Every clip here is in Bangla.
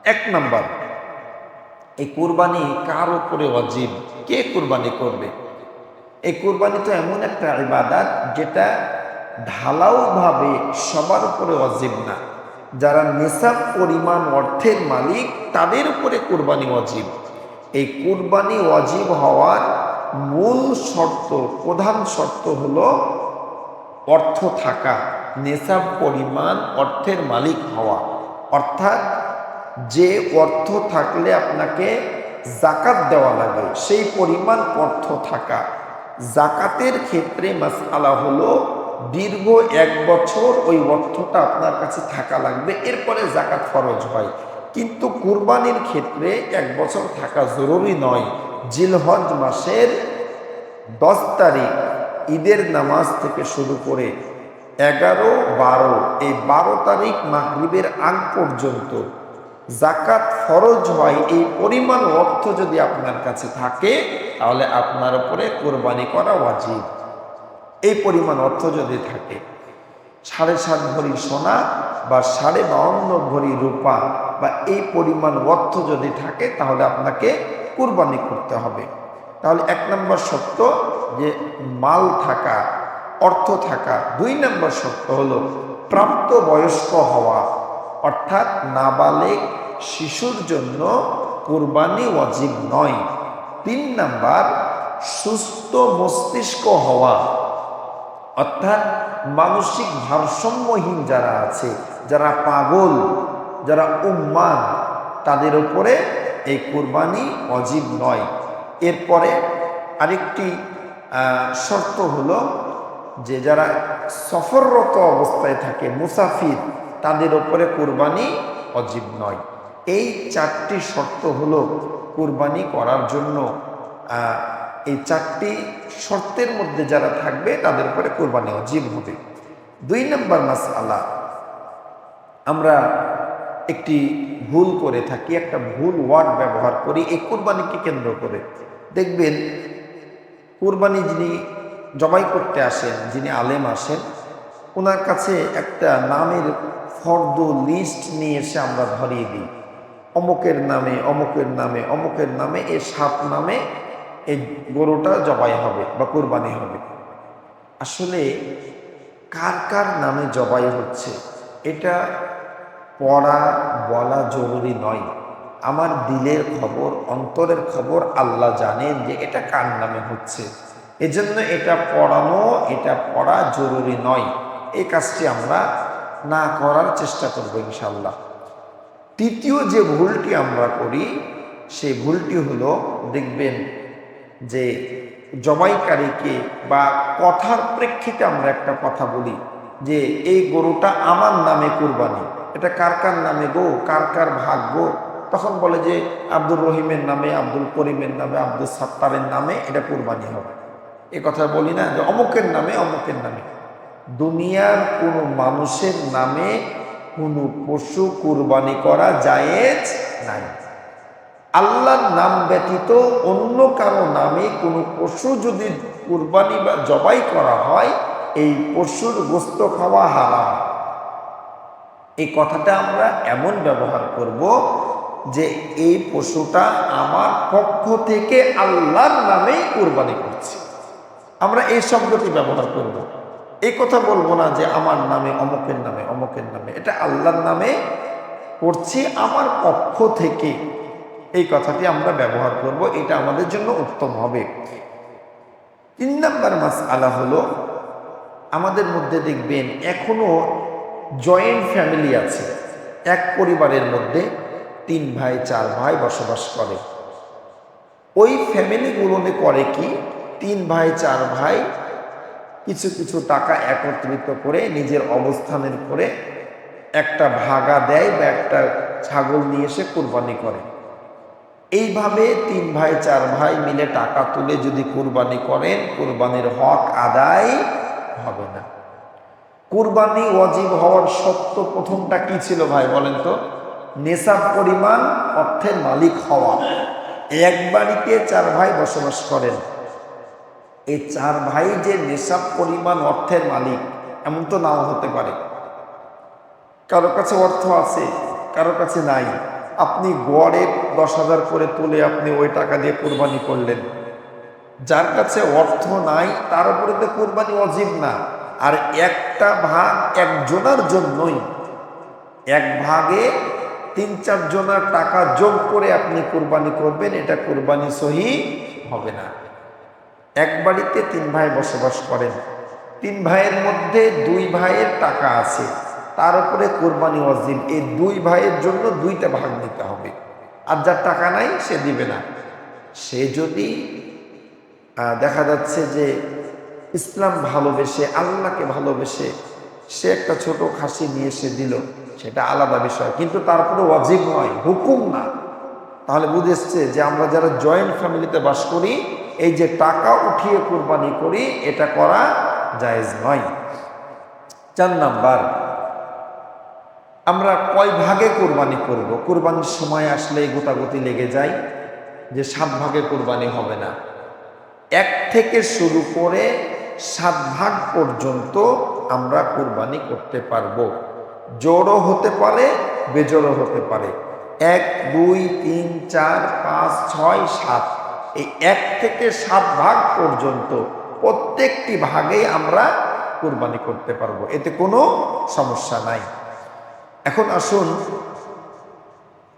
এক নাম্বার, এই কুরবানি কার উপরে ওয়াজিব, কে কুরবানি করবে? এই কুরবানি তো এমন একটা ইবাদত যেটা ঢালাওভাবে সবার উপরে ওয়াজিব না। যারা নিসাব পরিমাণ অর্থের মালিক তাদের উপরে কুরবানি ওয়াজিব। এই কুরবানি ওয়াজিব হওয়ার মূল শর্ত, প্রধান শর্ত হলো অর্থ থাকা, নিসাব পরিমাণ অর্থের মালিক হওয়া। অর্থাৎ যে অর্থ থাকলে আপনাকে জাকাত দেওয়া লাগে সেই পরিমাণ অর্থ থাকা। জাকাতের ক্ষেত্রে মাসআলা হলো দীর্ঘ 1 বছর ওই অর্থটা আপনার কাছে থাকা লাগবে, এরপরে জাকাত ফরজ হয়। কিন্তু কুরবানির ক্ষেত্রে 1 বছর থাকা জরুরি নয়। জিলহজ মাসের 10 তারিখ ঈদের নামাজ থেকে শুরু করে 11, 12, এই 12 তারিখ মাগরিবের আগ পর্যন্ত জাকাত ফরজ হয়। এই পরিমাণ অর্থ যদি আপনার কাছে থাকে তাহলে আপনার উপরে কোরবানি করা ওয়াজিব। এই পরিমাণ অর্থ যদি থাকে, 7.5 ভরি সোনা বা 52.5 ভরি রূপা বা এই পরিমাণ অর্থ যদি থাকে তাহলে আপনাকে কুরবানি করতে হবে। তাহলে 1 নম্বর শর্ত যে মাল থাকা, অর্থ থাকা। 2 নম্বর শর্ত হলো প্রাপ্ত বয়স্ক হওয়া, অর্থাৎ নাবালেগ শিশুর জন্য কুরবানি ওয়াজিব নয়। 3 নাম্বার সুস্থ মস্তিষ্ক হওয়া, অর্থাৎ মানসিক ভারসাম্যহীন যারা আছে, যারা পাগল, যারা উম্মাদ, তাদের উপরে এই কুরবানি ওয়াজিব নয়। এরপরে আরেকটি শর্ত হলো যে যারা সফররত অবস্থায় থাকে, মুসাফির, তাদের উপরে কুরবানি ওয়াজিব নয়। এই 4টি শর্ত হলো কুরবানি করার জন্য। এই 4টি শর্তের মধ্যে যারা থাকবে তাদের উপরে কুরবানি ওয়াজিব হবে। 2 নম্বর মাসআলা, আমরা একটি ভুল করে থাকি, একটা ভুল ওয়ার্ড ব্যবহার করি এই কুরবানিকে কেন্দ্র করে। দেখবেন কুরবানি যিনি জবাই করতে আসেন, যিনি আলেম আসেন, ওনার কাছে একটা নামের ফর্দ লিস্ট নিয়ে এসে আমরা ধরিয়ে দিই, অমুকের নামে, অমুকের নামে, অমুকের নামে, এই 7 নামে এই গরুটা জবাই হবে বা কুরবানি হবে। আসলে কার কার নামে জবাই হচ্ছে এটা পড়া বলা জরুরি নয়। আমার দিলের খবর, অন্তরের খবর আল্লাহ জানেন যে এটা কার নামে হচ্ছে। এজন্য এটা পড়ানো, এটা পড়া জরুরি নয়। এই কাজটি আমরা না করার চেষ্টা করব ইনশাআল্লাহ। তৃতীয় যে ভুলটি আমরা করি সেই ভুলটি হলো, দেখবেন যে জবাইকারীকে বা কথার প্রেক্ষিতে আমরা একটা কথা বলি যে এই গরুটা আমার নামে কুরবানি। এটা কার কার নামে গো, কার কার ভাগ গো? তখন বলে যে আব্দুর রহিমের নামে, আব্দুল করিমের নামে, আব্দুল সাত্তারের নামে এটা কুরবানি হবে। এ কথা বলি না যে অমুকের নামে, অমুকের নামে। দুনিয়ার কোনো মানুষের নামে কোনো পশু কুরবানি করা জায়েজ নাই। আল্লাহর নাম ব্যতীত অন্য কারো নামে কোনো পশু যদি কুরবানি বা জবাই করা হয়, এই পশুর গোশত খাওয়া হারাম। এই কথাটা আমরা এমন ব্যবহার করব যে এই পশুটা আমার পক্ষ থেকে আল্লাহর নামেই কুরবানি করছি। আমরা এই শব্দটি ব্যবহার করব। এই কথা বলবো না যে আমার নামে, অমুকের নামে, অমুকের নামে। এটা আল্লাহর নামে করছি আমার পক্ষ থেকে, এই কথাটি আমরা ব্যবহার করব। এটা আমাদের জন্য উত্তম হবে। 3 নম্বর মাসআলা হলো, আমাদের মধ্যে দেখবেন এখনো জয়েন্ট ফ্যামিলি আছে। এক পরিবারের মধ্যে 3 ভাই 4 ভাই বসবাস করে। ওই ফ্যামিলিগুলোতে করে কি, 3 ভাই 4 ভাই কিছু কিছু টাকা একত্রিত করে নিজের অবস্থানের করে একটা ভাগা দেয় বা একটা ছাগল নিয়ে এসে কুরবানি করে। এইভাবে 3 ভাই 4 ভাই মিলে টাকা তুলে যদি কুরবানি করেন, কুরবানির হক আদায় হবে না। কুরবানি ওয়াজিব হওয়ার শর্ত প্রথমটা কি ছিল ভাই বলেন তো? নেশাব পরিমাণ অর্থের মালিক হওয়া। এক বাড়িতে 4 ভাই বসবাস করেন, এই 4 ভাই যে নেশাব পরিমাণ অর্থের মালিক এমন তো নাও হতে পারে। কারো কাছে অর্থ আছে, কারো কাছে নাই। আপনি গড়ে 10,000 করে তুলে আপনি ওই টাকা দিয়ে কোরবানি করলেন। যার কাছে অর্থ নাই তার উপরে তো কোরবানি ওয়াজিব না। আর একটা ভাগ একজনের জন্যই, এক ভাগে 3-4 জনের টাকা যোগ করে আপনি কোরবানি করবেন, এটা কোরবানি সহি হবে না। এক বাড়িতে 3 ভাই বসবাস করেন, 3 ভাইয়ের মধ্যে 2 ভাইয়ের টাকা আছে, তার উপরে কোরবানি ওয়াজিব। এই 2 ভাইয়ের জন্য 2টা ভাগ নিতে হবে। আর যার টাকা নাই সে দিবে না। সে যদি দেখা যাচ্ছে যে ইসলাম ভালোবেসে, আল্লাহকে ভালোবেসে সে একটা ছোট খাসি নিয়ে এসে দিল, সেটা আলাদা বিষয়, কিন্তু তারপরে ওয়াজিব নয়, হুকুম না। তাহলে বুঝেছে যে আমরা যারা জয়েন্ট ফ্যামিলিতে বাস করি, এই যে টাকা উঠিয়ে কোরবানি করি, এটা করা জায়েজ নয়। 4 নাম্বার, আমরা কয় ভাগে কোরবানি করব? কোরবানির সময় আসলে গোতাগুতি লেগে যায় যে 7 ভাগে কোরবানি হবে না। 1 থেকে শুরু করে 7 ভাগ পর্যন্ত আমরা কোরবানি করতে পারবো। জোড়ও হতে পারে, বেজোড়ও হতে পারে। 1, 2, 3, 4, 5, 6, 7, এই 1 থেকে 7 ভাগ পর্যন্ত প্রত্যেকটি ভাগেই আমরা কোরবানি করতে পারবো, এতে কোনো সমস্যা নাই। এখন আসুন,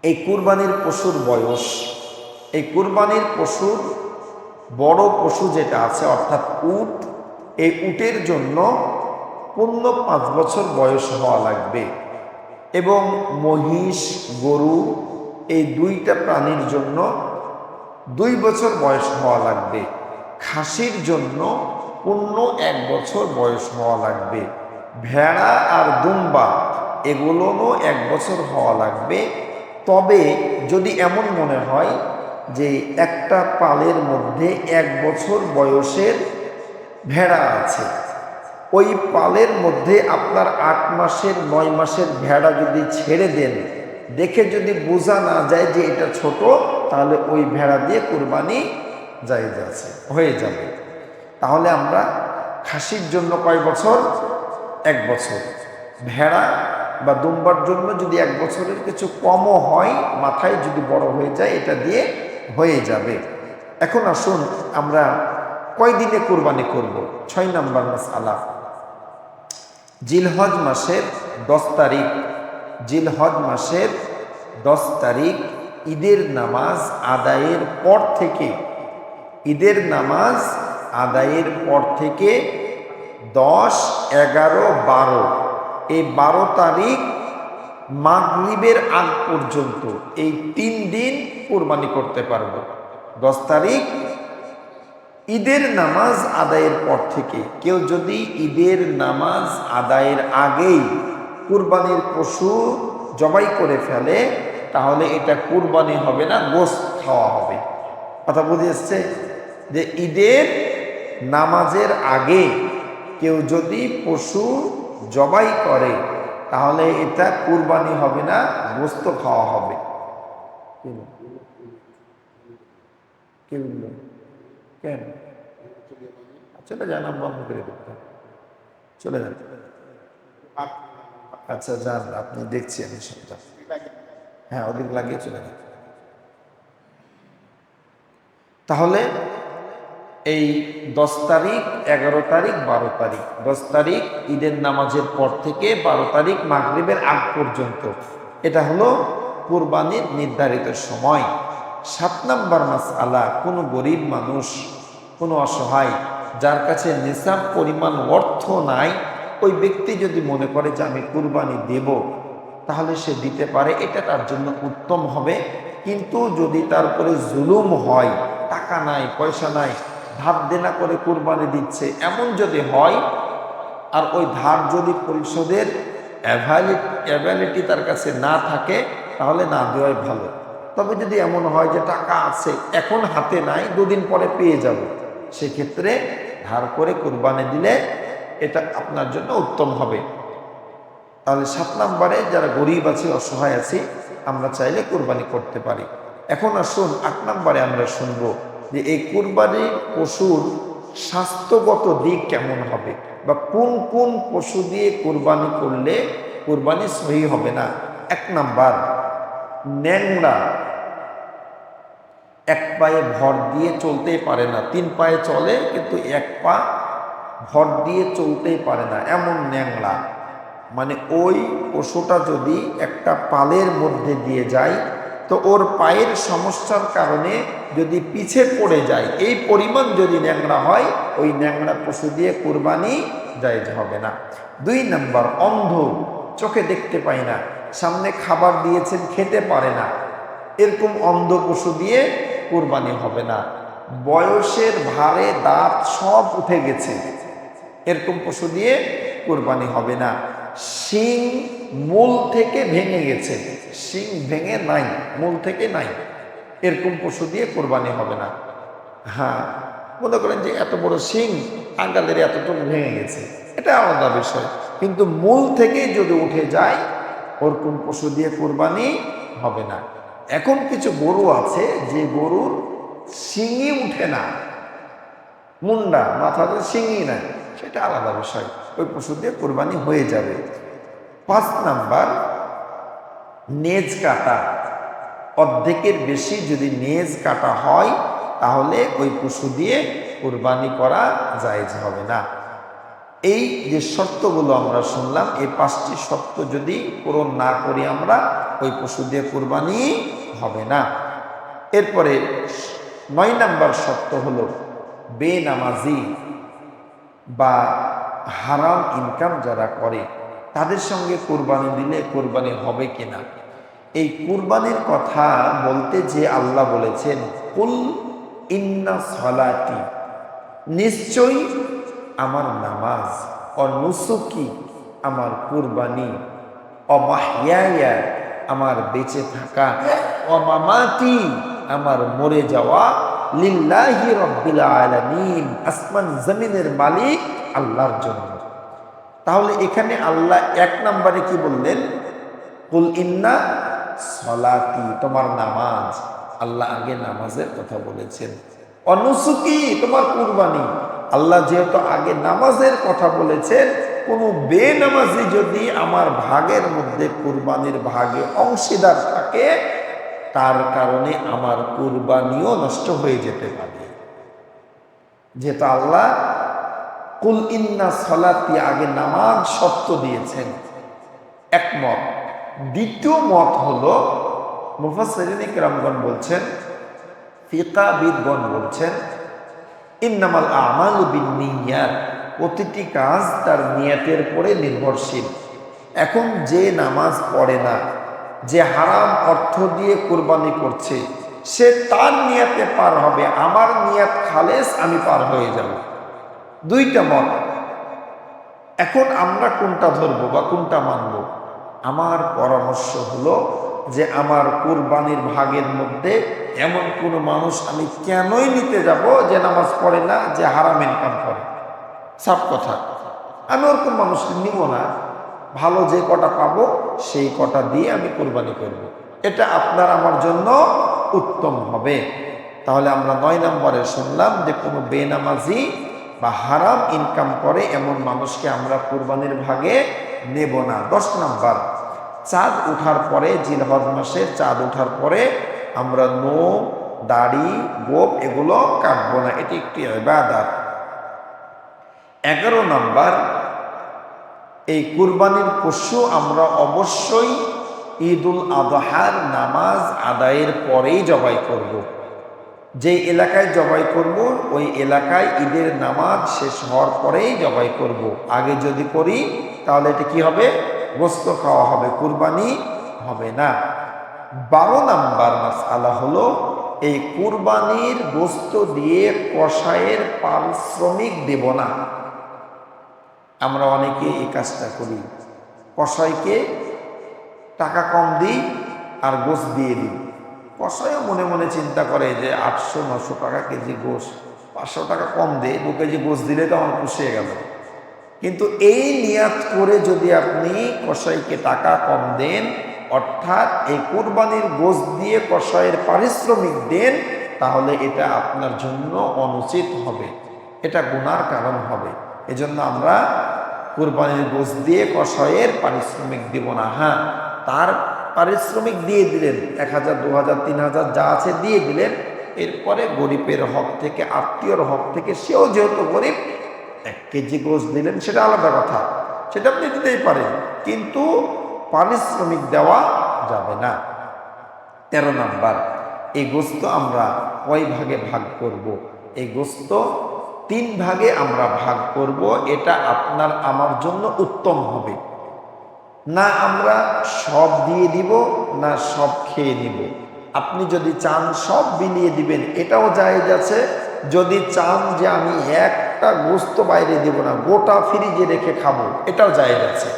এই কুরবানির পশুর বয়স, এই কুরবানির পশুর বড় পশু যেটা আছে অর্থাৎ উট, এই উটের জন্য পূর্ণ 5 বছর বয়স হওয়া লাগবে। এবং মহিষ, গরু, এই 2টা প্রাণীর জন্য 2 বছর বয়স হওয়া লাগবে। খাসির জন্য পূর্ণ 1 বছর বয়স হওয়া লাগবে। ভেড়া আর দুম্বা এগুলোরও 1 বছর হওয়া লাগবে। তবে যদি এমন মনে হয় যে একটা পালের মধ্যে 1 বছর বয়সের ভেড়া আছে, ওই পালের মধ্যে আপনার 8 মাসের 9 মাসের ভেড়া যদি ছেড়ে দেন, দেখে যদি বোঝা না যায় যে এটা ছোট, তাহলে ওই ভেড়া দিয়ে কুরবানি জায়েজ আছে, হয়ে যাবে। তাহলে আমরা খাসির জন্য কয় বছর? 1 বছর। ভেড়া বা দুম্বার জন্য যদি 1 বছরের কিছু কমও হয়, মাথায় যদি বড় হয়ে যায়, এটা দিয়ে হয়ে যাবে। এখন আসুন আমরা কয় দিনে কোরবানি করব? 6 নাম্বার মাসআলা। জিলহজ মাসের 10 তারিখ, জিলহজ মাসের 10 তারিখ ঈদের নামাজ আদায়ের পর থেকে, ঈদের নামাজ আদায়ের পর থেকে 10, 11, 12, এই 12 তারিখ মাগরিবের আগ পর্যন্ত এই 3 দিন কোরবানি করতে পারবো। 10 তারিখ ঈদের নামাজ আদায়ের পর থেকে কেউ যদি ঈদের নামাজ আদায়ের আগেই কুরবানির পশু জবাই করে ফেলে, তাহলে এটা কুরবানি হবে না, গোশত খাওয়া হবে। কথা বুঝে এসছে? যে ঈদের নামাজের আগে কেউ যদি পশু জবাই করে, তাহলে এটা কুরবানি হবে না, গোশত খাওয়া হবে। কেন চলে যান, বন্ধ করে দিতে, চলে যান। আচ্ছা যান, আপনি দেখছি আমি সবটা। হ্যাঁ, ওদিক লাগিয়ে চলে যান। তাহলে এই 10 তারিখ, 11 তারিখ, 12 তারিখ, 10 তারিখ ঈদের নামাজের পর থেকে 12 তারিখ মাগরিবের আগ পর্যন্ত, এটা হলো কুরবানির নির্ধারিত সময়। 7 নাম্বার মাসআলা, কোনো গরিব মানুষ, কোনো অসহায় যার কাছে নিসাব পরিমাণ অর্থ নাই, ওই ব্যক্তি যদি মনে করে যে আমি কুরবানি দেব, তাহলে সে দিতে পারে, এটা তার জন্য উত্তম হবে। কিন্তু যদি তার উপরে জুলুম হয়, টাকা নাই, পয়সা নাই, ধার দেনা করে কুরবানি দিচ্ছে, এমন যদি হয়, আর ওই ধার যদি পরিশোধের অ্যাভেলিটি তার কাছে না থাকে, তাহলে না দেওয়াই ভালো। তবে যদি এমন হয় যে টাকা আছে, এখন হাতে নাই, 2 দিন পরে পেয়ে যাব, সেক্ষেত্রে ধার করে কুরবানি দিলে এটা আপনার জন্য উত্তম হবে। তাহলে 7 নম্বরে যারা গরিব আছে, অসহায় আছে, আমরা চাইলে কুরবানি করতে পারি। এখন আসুন 8 নম্বরে আমরা শুনব যে এই কুরবানির পশুর স্বাস্থ্যগত দিক কেমন হবে, বা কোন কোন পশু দিয়ে কুরবানি করলে কুরবানি সহি হবে না। 1 নাম্বার, ন্যাংরা, এক পায়ে ভর দিয়ে চলতেই পারে না, 3 পায়ে চলে কিন্তু এক পা ভর দিয়ে চলতেই পারে না, এমন ন্যাংরা, মানে ওই পশুটা যদি একটা পালের মধ্যে দিয়ে যায় তো ওর পায়ের সমস্যার কারণে যদি পিছে পড়ে যায়, এই পরিমাণ যদি ন্যাংরা হয়, ওই ন্যাংরা পশু দিয়ে কুরবানি জায়েজ হবে না। 2 নাম্বার, অন্ধ, চোখে দেখতে পায় না, সামনে খাবার দিয়েছেন খেতে পারে না, এরকম অন্ধ পশু দিয়ে কুরবানি হবে না। বয়সের ভারে দাঁত সব উঠে গেছে, এরকম পশু দিয়ে কুরবানি হবে না। শিং মূল থেকে ভেঙে গেছে, শিং ভেঙে নাই, মূল থেকে নাই, এরকম পশু দিয়ে কোরবানি হবে না। হ্যাঁ, মনে করেন যে এত বড় শিং আঙ্গালের এতটুকু ভেঙে গেছে, এটা আলাদা বিষয়, কিন্তু মূল থেকে যদি উঠে যায় ওরকম পশু দিয়ে কোরবানি হবে না। এখন কিছু গরু আছে যে গরুর শিঙই উঠে না, মুন্ডা, মাথাতে শিঙই নাই, সেটা আলাদা বিষয়, ওই পশু দিয়ে কোরবানি হয়ে যাবে। 5 নাম্বার, নেজ কাটা, অর্ধেকের বেশি যদি নেজ কাটা হয় তাহলে ওই পশু দিয়ে কোরবানি করা জায়েজ হবে না। এই যে শর্তগুলো আমরা শুনলাম, এই 5টি শর্ত যদি পূরণ না করি আমরা, ওই পশু দিয়ে কোরবানি হবে না। এরপরে 9 নাম্বার শর্ত হলো বেনামাজি বা হারাম ইনকাম যারা করে তাদের সঙ্গে কোরবানি দিলে কোরবানি হবে কিনা। এই কুরবানির কথা বলতে যে আল্লাহ বলেছেন, কুল ইন্না সলাতি, নিশ্চয়ই আমার নামাজ, ও নুসুকি, আমার কুরবানি, ও মাহইয়া, আমার বেঁচে থাকা, ও মামাতি, আমার মরে যাওয়া, লিল্লাহি রাব্বিল আলামিন, আসমান জমিনের মালিক আল্লাহর জন্য। তাহলে এখানে আল্লাহ 1 নম্বরে কি বললেন? কুল ইন্না সলাতি, তোমার নামাজ, আল্লাহ আগে নামাজের কথা বলেছেন। অনুসুকি, তোমার কুরবানি, আল্লাহ যেহেতু আগে নামাজের কথা বলেছেন, কোনো বেনামাজি যদি আমার ভাগের মধ্যে কুরবানির ভাগে অংশীদার থাকে, তার কারণে আমার কুরবানিও নষ্ট হয়ে যেতে পারে। যেহেতু আল্লাহ কুল ইন্না সলাতি আগে নামাজ শর্ত দিয়েছেন, একমত। দ্বিতীয় মত হলো, মুফাসসিরিন ইকরামগণ বলছেন, ফিকাহবিদগণ বলছেন, ইন্নামাল আমালু বিন্নিয়াত, প্রতিটি কাজ তার নিয়তের উপরে নির্ভরশীল। এখন যে নামাজ পড়ে না, যে হারাম অর্থ দিয়ে কুরবানি করছে, সে তার নিয়তে পার হবে, আমার নিয়ত খালেস, আমি পার হয়ে যাব। 2টা মত। এখন আমরা কোনটা ধরবো বা কোনটা মানবো? আমার পরামর্শ হলো যে আমার কুরবানির ভাগের মধ্যে এমন কোনো মানুষ আমি কেনই নিতে যাব যে নামাজ পড়ে না, যে হারাম ইনকাম করে, সব কথা, আমি ওরকম মানুষ নিব না। ভালো যে কটা পাবো সেই কটা দিয়ে আমি কোরবানি করব, এটা আপনার আমার জন্য উত্তম হবে। তাহলে আমরা 9 নম্বরে শুনলাম যে কোনো বেনামাজি বা হারাম ইনকাম করে এমন মানুষকে আমরা কুরবানির ভাগে নেব না। 10 নাম্বার, চাঁদ ওঠার পরে, জিলহজ মাসের চাঁদ ওঠার পরে আমরা নোম, দাড়ি, গোপ এগুলো কাটবো না, এটি একটি ইবাদত। 11 নাম্বার, এই কুরবানির পশু আমরা অবশ্যই ঈদুল আযহার নামাজ আদায়ের পরেই জবাই করব। যে এলাকায় জবাই করব ওই এলাকায় ঈদের নামাজ শেষ হওয়ার পরেই জবাই করব। আগে যদি করি তাহলে এটা কি হবে? গোশত খাওয়া হবে, কুরবানি হবে না। 12 নাম্বার মাসআলা হলো, এই কুরবানির গোশত দিয়ে কসাইয়ের পারিশ্রমিক দেব না। আমরা অনেকে এই কাজটা করি, কসাইকে টাকা কম দিই আর গোশ দিয়ে দিই। কসাইও মনে মনে চিন্তা করে যে 800-900 টাকা কেজি গোশ, 500 টাকা কম দেয়, 2 কেজি গোশ দিলে তো আমার পুষিয়ে গেল। কিন্তু এই নিয়াত করে যদি আপনি কসাইকে টাকা কম দেন, অর্থাৎ এই কুরবানির গোশ দিয়ে কসাইয়ের পারিশ্রমিক দেন, তাহলে এটা আপনার জন্য অনুচিত হবে, এটা গুনার কারণ হবে। এজন্য আমরা কুরবানির গোশ দিয়ে কসাইয়ের পারিশ্রমিক দিব না। হ্যাঁ, তার পারিশ্রমিক দিয়ে দিলেন, 1000, 2000, 3000 যা আছে দিয়ে দিলেন। এরপরে গরিবের হক থেকে, আত্মীয়র হক থেকে, সেও যেহেতু গরিব, 1 কেজি গোশত দিলেন, সেটা আলাদা কথা, সেটা আপনি দিতেই পারেন, কিন্তু পারিশ্রমিক দেওয়া যাবে না। 13 নাম্বার, এই গোশত আমরা কয় ভাগে ভাগ করব? এই গোশত 3 ভাগে আমরা ভাগ করব। এটা আপনার আমার জন্য উত্তম হবে। না আমরা সব দিয়ে দিব, না সব খেয়ে নিব। আপনি যদি চান সব বিলিয়ে দিবেন, এটাও জায়েজ আছে। যদি চান যে আমি একটা গোশত বাইরে দিব না, গোটা ফ্রিজে রেখে খাবো, এটাও জায়েজ আছে।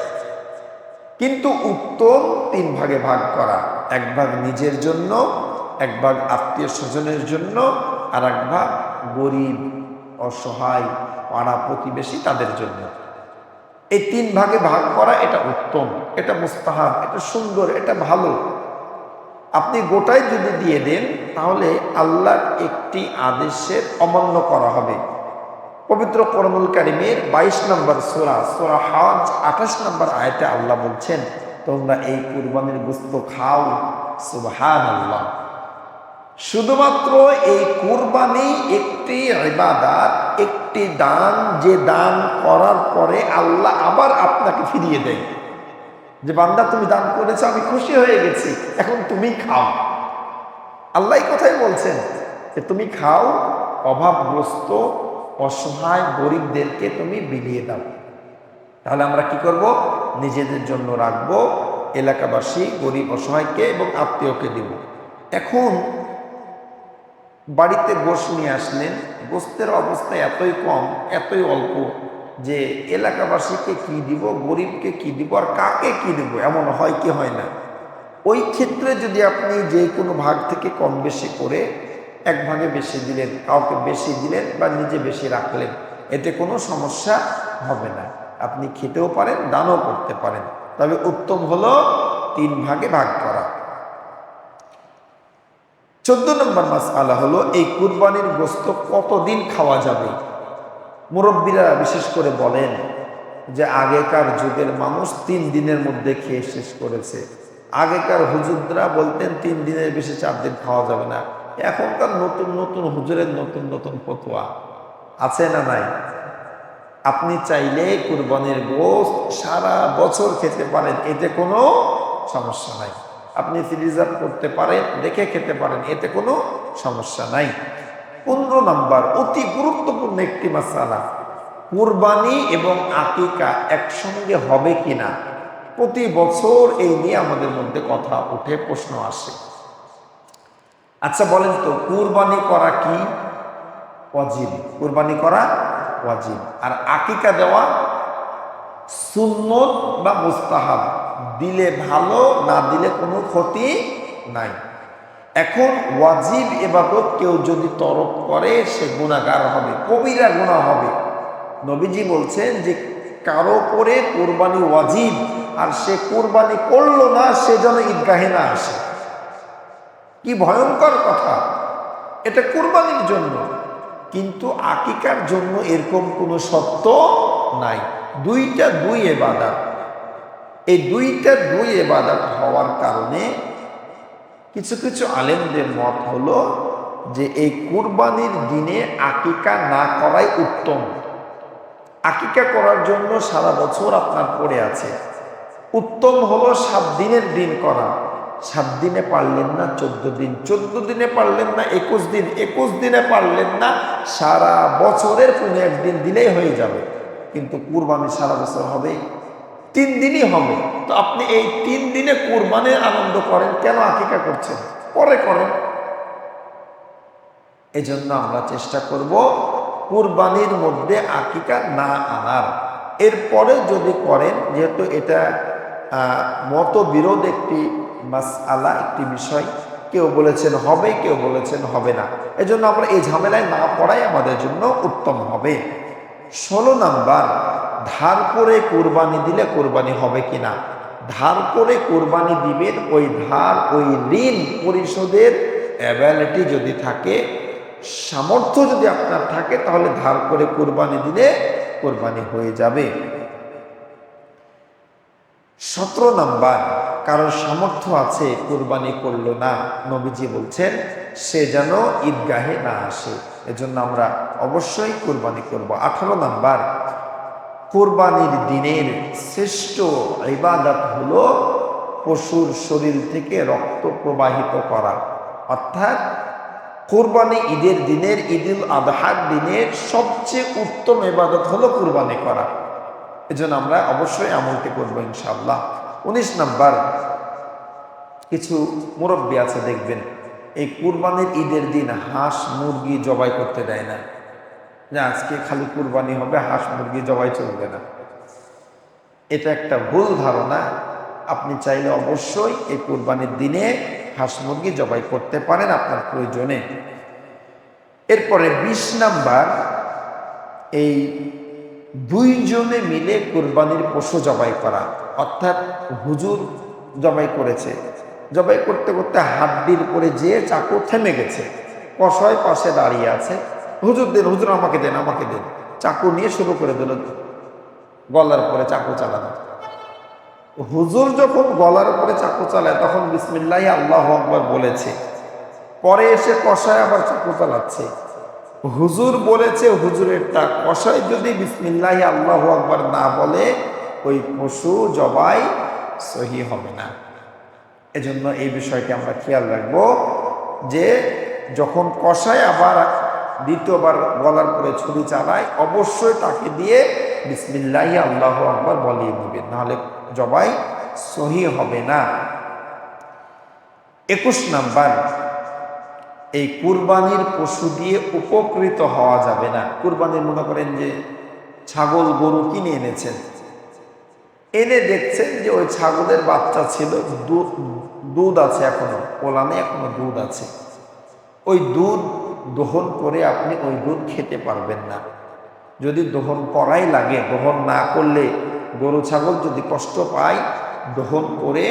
কিন্তু উত্তম 3 ভাগে ভাগ করা, 1 ভাগ নিজের জন্য, 1 ভাগ আত্মীয় স্বজনের জন্য, আর 1 ভাগ গরিব, অসহায়, পাড়া প্রতিবেশী তাদের জন্য। এই 3 ভাগে ভাগ করা এটা উত্তম, এটা মুস্তাহাব, এটা সুন্দর, এটা ভালো। আপনি গোটাই যদি দিয়ে দেন, তাহলে আল্লাহর একটি আদেশের অমান্য করা হবে। পবিত্র কোরআনুল কারীমের 22 নম্বর সূরা, সূরা হজ 28 নম্বর আয়াতে আল্লাহ বলছেন, তোমরা এই কুরবানির গোশত খাও। সুবহানাল্লাহ। শুধুমাত্র এই কুরবানি একটি ইবাদত, একটি দান, যে দান করার পরে আল্লাহ আবার আপনাকে ফিরিয়ে দেয়, যে বান্দা তুমি দান করেছো, আমি খুশি হয়ে গেছি, এখন তুমি খাও। আল্লাহ এই কথাই বলছেন যে তুমি খাও, অভাবগ্রস্ত, অসহায়, গরিবদেরকে তুমি বিলিয়ে দাও। তাহলে আমরা কি করব? নিজেদের জন্য রাখবো, এলাকাবাসী, গরিব, অসহায়কে এবং আত্মীয়কে দিব। এখন বাড়িতে গোশত নিয়ে আসলেন, গোশতের অবস্থা এতই কম, এতই অল্প, যে এলাকাবাসীকে কি দিব, গরিবকে কি দিব, আর কাকে কি দিব, এমন হয় কি হয় না? ওই ক্ষেত্রে যদি আপনি যে কোনো ভাগ থেকে কম বেশি করে 1 ভাগে বেশি দিলেন, কাউকে বেশি দিলেন, বা নিজে বেশি রাখলেন, এতে কোনো সমস্যা হবে না। আপনি খেতেও পারেন, দানও করতে পারেন। তবে উত্তম হলো 3 ভাগে ভাগ করা। 14 নম্বর মাসআলা হলো, এই কুরবানির গোশত কতদিন খাওয়া যাবে? মুরব্বীরা বিশেষ করে বলেন যে আগেকার যুগের মানুষ 3 দিনের মধ্যে খেয়ে শেষ করেছে। আগেকার হুজুররা বলতেন 3 দিনের বেশি 4 দিন খাওয়া যাবে না। এখনকার নতুন নতুন হুজুরের নতুন নতুন ফতোয়া আছে না নাই? আপনি চাইলে কুরবানির গোশত সারা বছর খেতে পারেন, এতে কোনো সমস্যা নাই। আপনি ফ্রিজার করতে পারেন, রেখে খেতে পারেন, এতে কোনো সমস্যা নাই। 15 নম্বর, অতি গুরুত্বপূর্ণ একটি মাসআলা, কুরবানি এবং আকিকা একসঙ্গে হবে কিনা? প্রতি বছর এই নিয়ে আমাদের মধ্যে কথা উঠে, প্রশ্ন আসে। আচ্ছা বলেন তো, কুরবানি করা কি ওয়াজিব? কুরবানি করা ওয়াজিব, আর আকিকা দেওয়া সুন্নত বা মুস্তাহাব। দিলে ভালো, না দিলে কোনো ক্ষতি নাই। এখন ওয়াজিব ইবাদত কেউ যদি তরক করে, সে গুনাহগার হবে, কবিরা গুনাহ হবে। নবীজি বলছেন যে কারো পরে কুরবানি ওয়াজিব, আর সে কুরবানি করলো না, সে যেন ঈদগাহে না আসে। কি ভয়ঙ্কর কথা! এটা কুরবানির জন্য, কিন্তু আকিকার জন্য এরকম কোনো শর্ত নাই। দুইটা দুই ইবাদত। এই দুইটা দুই ইবাদত হওয়ার কারণে কিছু কিছু আলেমদের মত হলো যে এই কুরবানির দিনে আকিকা না করাই উত্তম। আকিকা করার জন্য সারা বছর আপনার পড়ে আছে, উত্তম হলো 7 দিনের দিন করা। 7 দিনে পারলেন না 14 দিন, 14 দিনে পারলেন না 21 দিন, 21 দিনে পারলেন না সারা বছরের কোনো একদিন দিলেই হয়ে যাবে। কিন্তু কুরবানি সারা বছর হবে, 3 দিনই হবে। তো আপনি এই 3 দিনে কুরবানির আনন্দ করেন, কেন আকিকা করছেন? পরে করেন। এজন্য আমরা চেষ্টা করব কুরবানির মধ্যে আকিকা না আনার। এরপরে যদি করেন, যেহেতু এটা মতবিরোধ একটি মাসআলা, একটি বিষয়, কেউ বলেছেন হবে, কেউ বলেছেন হবে না, এজন্য আমরা এই ঝামেলায় না পড়াই আমাদের জন্য উত্তম হবে। 16 নাম্বার, ধার করে কুরবানি দিলে কুরবানি হবে কিনা? ধার করে কুরবানি দিবেন, ওই ধার, ওই ঋণ পরিশোধের অ্যাবিলিটি যদি থাকে, সামর্থ্য যদি আপনার থাকে, তাহলে ধার করে কুরবানি দিলে কুরবানি হয়ে যাবে। 17 নাম্বার, কারোর সামর্থ্য আছে কুরবানি করলো না, নবীজি বলছেন সে যেন ঈদগাহে না আসে। এজন্য আমরা অবশ্যই কুরবানি করব। 18 নাম্বার, কুরবানির দিনের শ্রেষ্ঠ ইবাদত হলো পশুর শরীর থেকে রক্ত প্রবাহিত করা। অর্থাৎ কুরবানি ঈদের দিনের, ঈদুল আজহার দিনের সবচেয়ে উত্তম ইবাদত হলো কুরবানি করা। এজন্য আমরা অবশ্যই আমলটি করবো ইনশাআল্লাহ। 19 নাম্বার, কিছু মুরব্বী আছে দেখবেন এই কুরবানির ঈদের দিন হাঁস মুরগি জবাই করতে দেয় না, যে আজকে খালি কুরবানি হবে, হাঁস মুরগি জবাই চলবে না। এটা একটা ভুল ধারণা। আপনি চাইলে অবশ্যই এই কুরবানির দিনে হাঁস মুরগি জবাই করতে পারেন আপনার প্রয়োজনে। এরপরে 20 নাম্বার, এই দুইজনে মিলে কুরবানির পশু জবাই করা। অর্থাৎ হুজুর জবাই করেছে, জবাই করতে করতে হাড্ডির পরে যেয়ে চাকু থেমে গেছে, কসাই পাশে দাঁড়িয়ে আছে, হুজুর দেন, হুজুর আমাকে দেন, আমাকে দেন। চাকু নিয়ে শুরু করে দিল গলার পরে চাকু চালানো। হুজুর যখন গলার পরে চাকু চালায় তখন বিসমিল্লাহ আল্লাহু আকবার বলেছে, পরে এসে কসাই আবার চাকু চালাচ্ছে। হুজুর বলেছে হুজুরেরটা, কসাই যদি বিসমিল্লাহ আল্লাহু আকবার না বলে ওই পশু জবাই সহি হবে না। এজন্য এই বিষয়টি আমরা খেয়াল রাখবো যে যখন কসাই আবার দ্বিতীয়বার গলার পরে ছুরি চালায় অবশ্যই তাকে দিয়ে বিসমিল্লাহ আল্লাহু আকবার বলিয়ে দিবেন, নাহলে জবাই সহি হবে না। 21 নাম্বার, এই কুরবানির পশু দিয়ে উপকৃত হওয়া যাবে না। কুরবানির মনে করেন যে ছাগল গরু কিনে এনেছেন, এনে দেখছেন যে ওই ছাগলের বাচ্চা ছিল, দুধ আছে এখনো, ওলানে এখনো দুধ আছে, ওই দুধ দহন করে আপনি ওই দুধ খেতে পারবেন না। যদি দহন করাই লাগে, দহন না করলে গরু ছাগল যদি কষ্ট পায়, দহন করে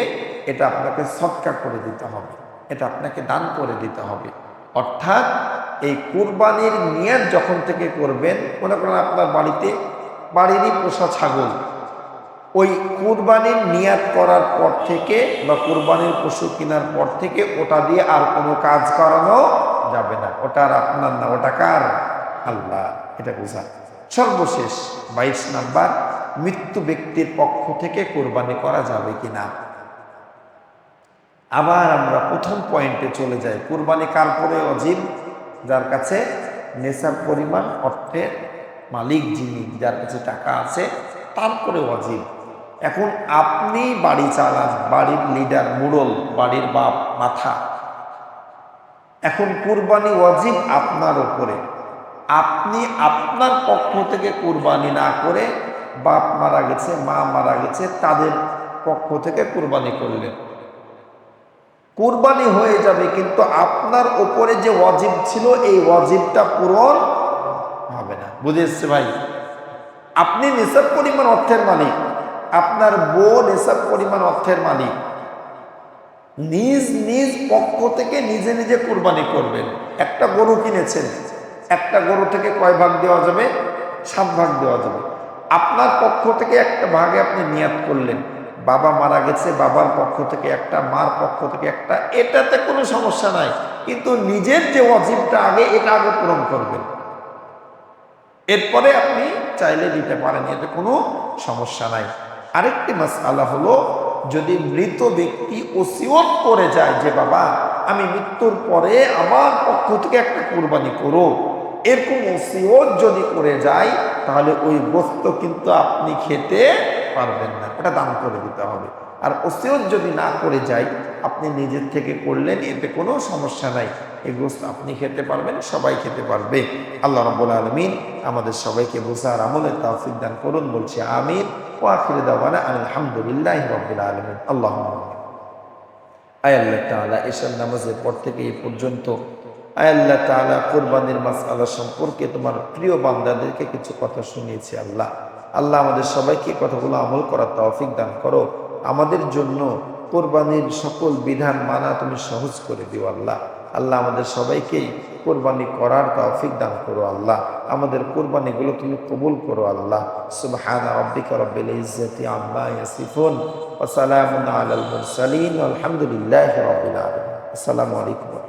এটা আপনাকে সদকা করে দিতে হবে, এটা আপনাকে দান করে দিতে হবে। অর্থাৎ এই কুরবানির নিয়ত যখন থেকে করবেন, মনে করেন আপনার বাড়িতে বাড়িরই পোষা ছাগল, ওই কুরবানির নিয়াত করার পর থেকে বা কুরবানির পশু কেনার পর থেকে ওটা দিয়ে আর কোনো কাজ করানো যাবে না। ওটা আর আপনার না, ওটা কার? আল্লাহ। এটা বোঝা। সর্বশেষ 22 নাম্বার, মৃত্যু ব্যক্তির পক্ষ থেকে কুরবানি করা যাবে কিনা। আবার আমরা প্রথম পয়েন্টে চলে যাই, কুরবানি কার পরে ওয়াজিব? যার কাছে নেশাব পরিমাণ অর্থের মালিক, যিনি, যার কাছে টাকা আছে, তারপরে ওয়াজিব। এখন আপনি বাড়ি চালান, বাড়ির লিডার, মুরল, বাড়ির বাপ, মাথা, এখন কুরবানি ওয়াজিব আপনার উপরে। আপনি আপনার পক্ষ থেকে কুরবানি না করে বাপ মারা গেছে, মা মারা গেছে, তাদের পক্ষ থেকে কুরবানি করলেন, কুরবানি হয়ে যাবে, কিন্তু আপনার উপরে যে ওয়াজিব ছিল এই ওয়াজিবটা পূরণ হবে না। বুঝে এসছে ভাই? আপনি নিসাব পরিমাণ অর্থের মালিক, আপনার বউ নিসাব পরিমাণ অর্থের মালিক, নিজ নিজ পক্ষ থেকে নিজে নিজে কুরবানি করবেন। একটা গরু কিনেছেন, একটা গরু থেকে কয় ভাগ দেওয়া যাবে? 7 ভাগ দেওয়া যাবে। আপনার পক্ষ থেকে একটা ভাগে আপনি নিয়াত করলেন, বাবা মারা গেছে, বাবার পক্ষ থেকে একটা, মার পক্ষ থেকে একটা, এটাতে কোনো সমস্যা নাই, কিন্তু নিজের যে ওয়াজিবটা আগে, এটা আগে পূরণ করবেন, এরপরে আপনি চাইলে দিতে পারেন, এতে কোনো সমস্যা নাই। আরেকটি মাসআলা হলো, যদি মৃত ব্যক্তি ওসিয়ত করে যায় যে বাবা আমি মৃত্যুর পরে আমার পক্ষ থেকে একটা কুরবানি করো, এরকম ওসিয়ত যদি করে যায় তাহলে ওই গোশত কিন্তু আপনি খেতে পারবেন না, ওটা দান করে দিতে হবে। আর ওসিয়ত যদি না করে যায়, আপনি নিজের থেকে করলেন, এতে কোনো সমস্যা নাই, এই গোশত আপনি খেতে পারবেন, সবাই খেতে পারবে। আল্লাহ রাব্বুল আলামিন আমাদের সবাইকে বুঝার আমলের তৌফিক দান করুন, বলছি আমিন। ওয়া আখিরু দাওয়ানা আলহামদুলিল্লাহি রাব্বিল আলামিন। আল্লাহুম্মা আমিন। আয় আল্লাহ তাআলা, এশার নামাজের পর থেকে এই পর্যন্ত আয় আল্লাহ তাআলা কুরবানির মাসআলা সম্পর্কে তোমার প্রিয় বান্দাদেরকে কিছু কথা শুনিয়েছি। আল্লাহ আমাদের সবাইকে কথাগুলো আমল করার তৌফিক দান করো। আমাদের জন্য কোরবানির সকল বিধান মানা তুমি সহজ করে দিও আল্লাহ। আল্লাহ আমাদের সবাইকেই কোরবানি করার তৌফিক দান করো আল্লাহ। আমাদের কোরবানিগুলো তুমি কবুল করো আল্লাহ। সুবহানা রাব্বিকা রাব্বিল ইজ্জাতি আম্মা ইয়াসিফুন ওয়া সালামুন আলাল মুরসালিন ওয়ালহামদুলিল্লাহি রাব্বিল আলামিন। আসসালামু আলাইকুম।